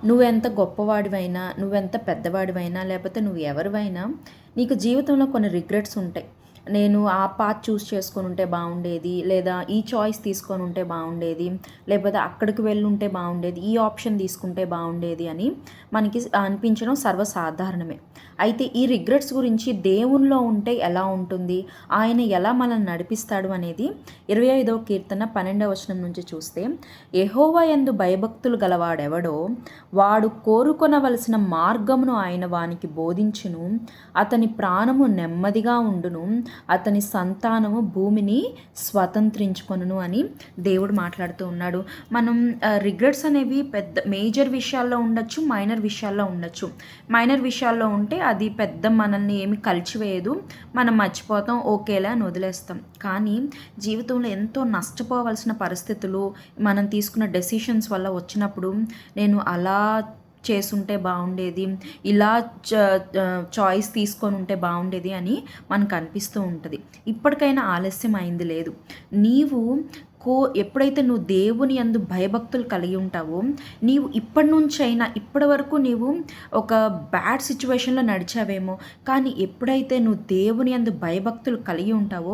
నువ్వెంత గొప్పవాడివైనా, నువ్వెంత పెద్దవాడివైనా, లేపోతే నువ్వు ఎవరివైనా, నీకు జీవితంలో కొన్ని రిగ్రెట్స్ ఉంటాయి. నేను ఆ పాత్ చూస్ చేసుకొనుంటే బావుండేది, లేదా ఈ చాయిస్ తీసుకొనుంటే బావుండేది, లేకపోతే అక్కడికి వెళ్ళుంటే బావుండేది, ఈ ఆప్షన్ తీసుకుంటే బావుండేది అని మనకి అనిపించడం సర్వసాధారణమే. అయితే ఈ రిగ్రెట్స్ గురించి దేవునిలో ఉంటే ఎలా ఉంటుంది, ఆయన ఎలా మనల్ని నడిపిస్తాడు అనేది 25వ కీర్తన 12వ వచనం నుంచి చూస్తే, యెహోవా యందు భయభక్తులు గలవాడెవడో వాడు కోరుకొనవలసిన మార్గమును ఆయన వానికి బోధించును, అతని ప్రాణము నెమ్మదిగా ఉండును, అతని సంతానము భూమిని స్వతంత్రించుకొనును అని దేవుడు మాట్లాడుతూ ఉన్నాడు. మనం రిగ్రెట్స్ అనేవి పెద్ద మేజర్ విషయాల్లో ఉండొచ్చు, మైనర్ విషయాల్లో ఉండొచ్చు. మైనర్ విషయాల్లో ఉంటే అది పెద్ద మనల్ని ఏమి కలిచివేయదు, మనం మర్చిపోతాం, ఓకేలే అని వదిలేస్తాం. కానీ జీవితంలో ఎంతో నష్టపోవలసిన పరిస్థితులు మనం తీసుకున్న డెసిషన్స్ వల్ల వచ్చినప్పుడు, నేను అలా చేసుంటే బాగుండేది, ఇలా చాయిస్ తీసుకొని ఉంటే బాగుండేది అని మనకు అనిపిస్తూ ఉంటుంది. ఇప్పటికైనా ఆలస్యం అయింది లేదు. నీవు ఎప్పుడైతే నువ్వు దేవుని యందు భయభక్తులు కలిగి ఉంటావో, నీవు ఇప్పటి నుంచైనా, ఇప్పటి వరకు నీవు ఒక బ్యాడ్ సిచ్యువేషన్లో నడిచావేమో, కానీ ఎప్పుడైతే నువ్వు దేవుని యందు భయభక్తులు కలిగి ఉంటావో,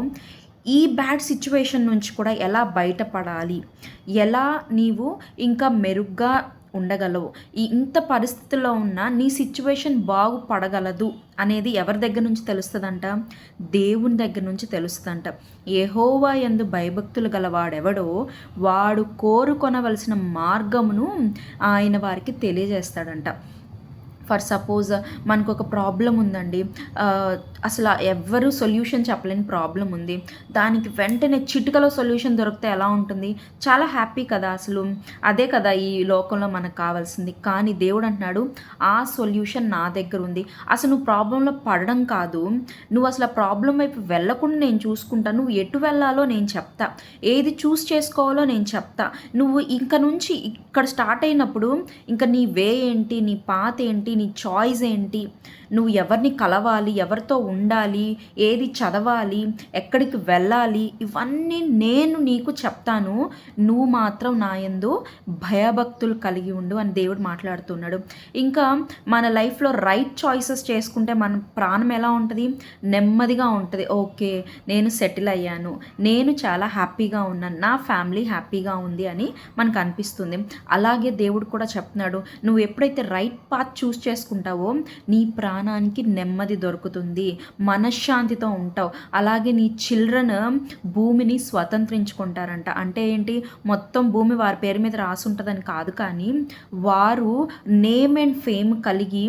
ఈ బ్యాడ్ సిచ్యువేషన్ నుంచి కూడా ఎలా బయటపడాలి, ఎలా నీవు ఇంకా మెరుగ్గా ఉండగలవు, ఇంత పరిస్థితుల్లో ఉన్న నీ సిచ్యువేషన్ బాగుపడగలదు అనేది ఎవరి దగ్గర నుంచి తెలుస్తుందంట? దేవుని దగ్గర నుంచి తెలుస్తుందంట. యెహోవా యందు భయభక్తులు గలవాడెవడో వాడు కోరుకొనవలసిన మార్గమును ఆయన వారికి తెలియజేస్తాడంట. ఫర్ సపోజ్ మనకు ఒక ప్రాబ్లం ఉందండి, అసలు ఎవ్వరూ సొల్యూషన్ చెప్పలేని ప్రాబ్లం ఉంది, దానికి వెంటనే చిటికలో సొల్యూషన్ దొరికితే ఎలా ఉంటుంది? చాలా హ్యాపీ కదా. అసలు అదే కదా ఈ లోకంలో మనకు కావాల్సింది. కానీ దేవుడు అంటున్నాడు, ఆ సొల్యూషన్ నా దగ్గర ఉంది. అసలు నువ్వు ప్రాబ్లంలో పడడం కాదు, నువ్వు అసలు ఆ ప్రాబ్లం వైపు వెళ్ళకుండా నేను చూసుకుంటా, నువ్వు ఎటు వెళ్ళాలో నేను చెప్తా, ఏది చూస్ చేసుకోవాలో నేను చెప్తా. నువ్వు ఇంక నుంచి ఇక్కడ స్టార్ట్ అయినప్పుడు ఇంకా నీ వే ఏంటి, నీ పాత్ ఏంటి, నీ చాయిస్ ఏంటి, నువ్వు ఎవరిని కలవాలి, ఎవరితో ఉండాలి, ఏది చదవాలి, ఎక్కడికి వెళ్ళాలి, ఇవన్నీ నేను నీకు చెప్తాను, నువ్వు మాత్రం నా యందు భయభక్తులు కలిగి ఉండు అని దేవుడు మాట్లాడుతున్నాడు. ఇంకా మన లైఫ్లో రైట్ చాయిసెస్ చేసుకుంటే మన ప్రాణం ఎలా ఉంటుంది? నెమ్మదిగా ఉంటుంది. ఓకే, నేను సెటిల్ అయ్యాను, నేను చాలా హ్యాపీగా ఉన్నాను, నా ఫ్యామిలీ హ్యాపీగా ఉంది అని మనకు అనిపిస్తుంది. అలాగే దేవుడు కూడా చెప్తున్నాడు, నువ్వు ఎప్పుడైతే రైట్ పాత్ చూస్ చేసుకుంటావో నీ ప్రాణానికి నెమ్మది దొరుకుతుంది, మనశ్శాంతితో ఉంటావు. అలాగే నీ చిల్డ్రన్ భూమిని స్వతంత్రించుకుంటారంట. అంటే ఏంటి? మొత్తం భూమి వారి పేరు మీద రాసి ఉంటుందని కాదు, కానీ వారు నేమ్ అండ్ ఫేమ్ కలిగి,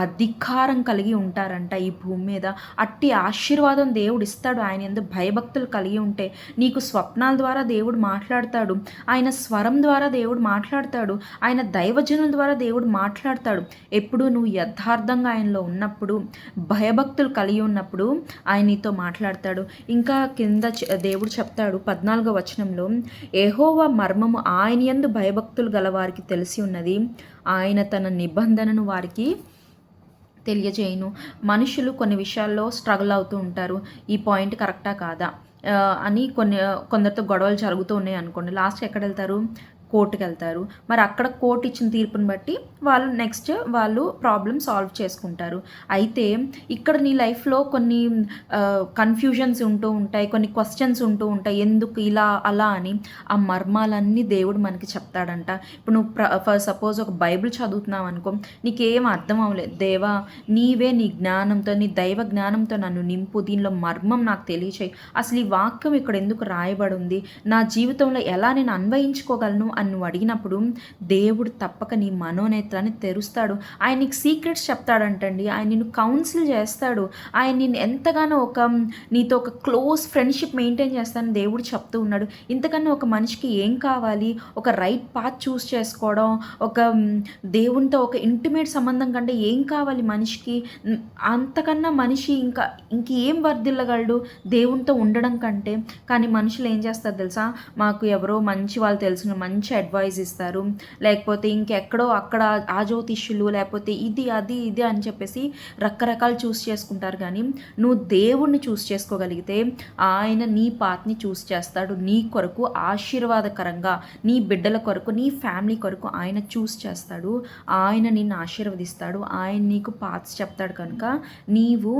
అధికారం కలిగి ఉంటారంట ఈ భూమి మీద. అట్టి ఆశీర్వాదం దేవుడు ఇస్తాడు ఆయన యందు భయభక్తులు కలిగి ఉంటే. నీకు స్వప్నాల ద్వారా దేవుడు మాట్లాడతాడు, ఆయన స్వరం ద్వారా దేవుడు మాట్లాడతాడు, ఆయన దైవజనుల ద్వారా దేవుడు మాట్లాడతాడు. ఎప్పుడు నువ్వు యథార్థంగా ఆయనలో ఉన్నప్పుడు, భయభక్తులు కలిగి ఉన్నప్పుడు ఆయన నీతో మాట్లాడతాడు. ఇంకా కింద దేవుడు చెప్తాడు 14వ వచనంలో, యెహోవా మర్మము ఆయన యందు భయభక్తులు గల వారికి తెలిసి ఉన్నది, ఆయన తన నిబంధనను వారికి తెలియజేయును. మనుషులు కొన్ని విషయాల్లో స్ట్రగుల్ అవుతూ ఉంటారు, ఈ పాయింట్ కరెక్టా కాదా అని కొందరితో గొడవలు జరుగుతూ ఉన్నాయి అనుకోండి, లాస్ట్కి ఎక్కడ వెళ్తారు? కోర్టుకి వెళ్తారు. మరి అక్కడ కోర్టు ఇచ్చిన తీర్పుని బట్టి వాళ్ళు ప్రాబ్లం సాల్వ్ చేసుకుంటారు. అయితే ఇక్కడ నీ లైఫ్లో కొన్ని కన్ఫ్యూజన్స్ ఉంటూ ఉంటాయి, కొన్ని క్వశ్చన్స్ ఉంటూ ఉంటాయి, ఎందుకు ఇలా అలా అని. ఆ మర్మాలన్నీ దేవుడు మనకి చెప్తాడంట. ఇప్పుడు నువ్వు ఫర్ సపోజ్ ఒక బైబిల్ చదువుతున్నావు అనుకో, నీకేం అర్థం అవ్వలేదు, దేవా నీవే నీ జ్ఞానంతో, నీ దైవ జ్ఞానంతో నన్ను నింపు, దీనిలో మర్మం నాకు తెలియచేయి, అసలు ఈ వాక్యం ఇక్కడ ఎందుకు రాయబడి ఉంది, నా జీవితంలో ఎలా నేను అన్వయించుకోగలను అని నువ్వు అడిగినప్పుడు దేవుడు తప్పక నీ మనోనేత్రాన్ని తెరుస్తాడు. ఆయన నీకు సీక్రెట్స్ చెప్తాడంటండి, ఆయన నిన్ను కౌన్సిల్ చేస్తాడు, ఆయన నిన్ను ఎంతగానో నీతో ఒక క్లోజ్ ఫ్రెండ్షిప్ మెయింటైన్ చేస్తానని దేవుడు చెప్తూ ఉన్నాడు. ఇంతకన్నా ఒక మనిషికి ఏం కావాలి? ఒక రైట్ పాత్ చూస్ చేసుకోవడం, ఒక దేవునితో ఒక ఇంటిమేట్ సంబంధం కంటే ఏం కావాలి మనిషికి? అంతకన్నా మనిషి ఇంకేం వర్ధిల్లగలడు దేవునితో ఉండడం కంటే? కానీ మనుషులు ఏం చేస్తారు తెలుసా? మాకు ఎవరో మంచి వాళ్ళు తెలిసిన మంచి మంచి అడ్వైస్ ఇస్తారు, లేకపోతే ఇంకెక్కడో అక్కడ ఆ జ్యోతిష్యులు లేకపోతే ఇది అది ఇది అని చెప్పేసి రకరకాలు చూస్ చేసుకుంటారు. కానీ నువ్వు దేవుణ్ణి చూస్ చేసుకోగలిగితే ఆయన నీ పాత్ని చూస్ చేస్తాడు. నీ కొరకు ఆశీర్వాదకరంగా, నీ బిడ్డల కొరకు, నీ ఫ్యామిలీ కొరకు ఆయన చూస్ చేస్తాడు. ఆయన నిన్ను ఆశీర్వదిస్తాడు. ఆయన నీకు పాత్స్ చెప్తాడు. కనుక నీవు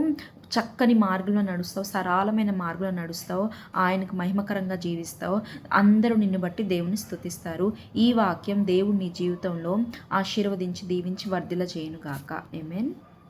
చక్కని మార్గంలో నడుస్తావు, సరళమైన మార్గంలో నడుస్తావు, ఆయనకు మహిమకరంగా జీవిస్తావు. అందరూ నిన్ను బట్టి దేవుని స్తుతిస్తారు. ఈ వాక్యం దేవుడు నీ జీవితంలో ఆశీర్వదించి దీవించి వర్ధిల్ల చేయునుగాక. ఆమేన్.